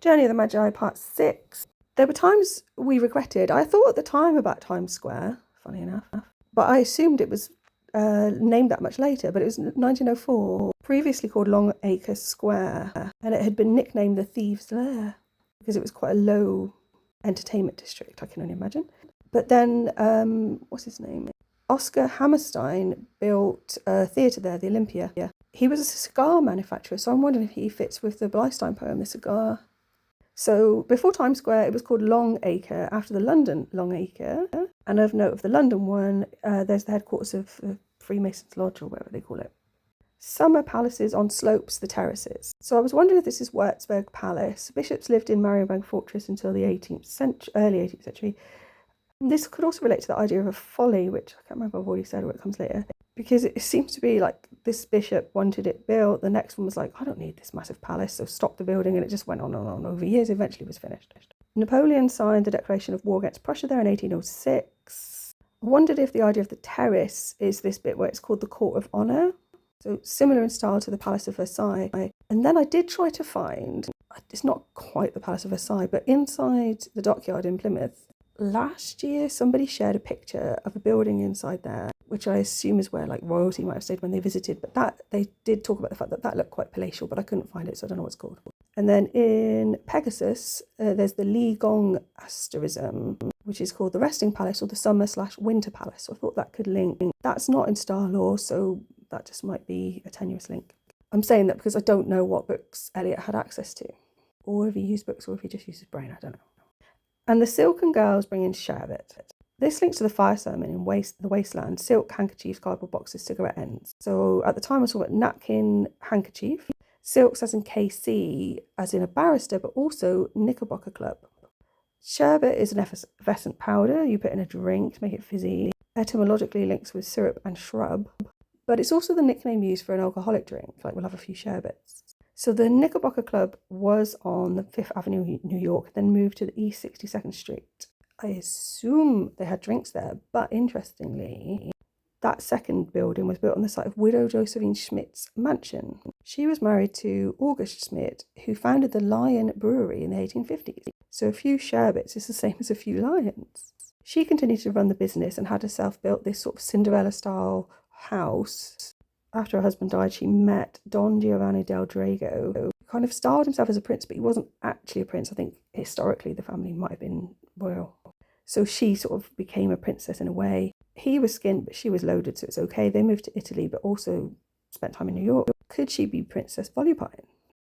Journey of the Magi, part 6. There were times we regretted. I thought at the time about Times Square, funny enough, but I assumed it was named that much later, but it was 1904, previously called Longacre Square, and it had been nicknamed the Thieves' Lair because it was quite a low entertainment district, I can only imagine. But then, what's his name? Oscar Hammerstein built a theatre there, the Olympia. Yeah. He was a cigar manufacturer, so I'm wondering if he fits with the Blystone poem, the cigar. So before Times Square, it was called Longacre, after the London Longacre. And of note of the London one, there's the headquarters of Freemasons Lodge, or whatever they call it. Summer palaces on slopes, the terraces. So I was wondering if this is Würzburg Palace. Bishops lived in Marienburg Fortress until the 18th century, early 18th century. This could also relate to the idea of a folly, which I can't remember if I've already said or it comes later, because it seems to be like this bishop wanted it built, the next one was like, I don't need this massive palace, so stopped the building, and it just went on and on over years, eventually was finished. Napoleon signed the declaration of war against Prussia there in 1806. I wondered if the idea of the terrace is this bit where it's called the Court of Honour, so similar in style to the Palace of Versailles. And then I did try to find, it's not quite the Palace of Versailles, but inside the dockyard in Plymouth, last year, somebody shared a picture of a building inside there, which I assume is where like royalty might have stayed when they visited. But that they did talk about the fact that that looked quite palatial, but I couldn't find it, so I don't know what it's called. And then in Pegasus, there's the Li Gong asterism, which is called the Resting Palace or the Summer/Winter Palace. So I thought that could link. That's not in Star Law, so that just might be a tenuous link. I'm saying that because I don't know what books Eliot had access to, or if he used books, or if he just used his brain. I don't know. And the silken girls bring in sherbet. This links to the fire sermon in the wasteland: silk, handkerchiefs, cardboard boxes, cigarette ends. So at the time I was talking about napkin, handkerchief, silks as in KC, as in a barrister, but also Knickerbocker Club. Sherbet is an effervescent powder you put in a drink to make it fizzy. Etymologically links with syrup and shrub, but it's also the nickname used for an alcoholic drink, like we'll have a few sherbets. So the Knickerbocker Club was on the 5th Avenue, New York, then moved to the East 62nd Street. I assume they had drinks there, but interestingly, that second building was built on the site of widow Josephine Schmidt's mansion. She was married to August Schmidt, who founded the Lion Brewery in the 1850s. So a few sherbets is the same as a few lions. She continued to run the business and had herself built this sort of Cinderella-style house. After her husband died, she met Don Giovanni del Drago, who kind of styled himself as a prince, but he wasn't actually a prince. I think historically the family might have been royal. So she sort of became a princess in a way. He was skinned, but she was loaded, so it's okay. They moved to Italy, but also spent time in New York. Could she be Princess Volupine?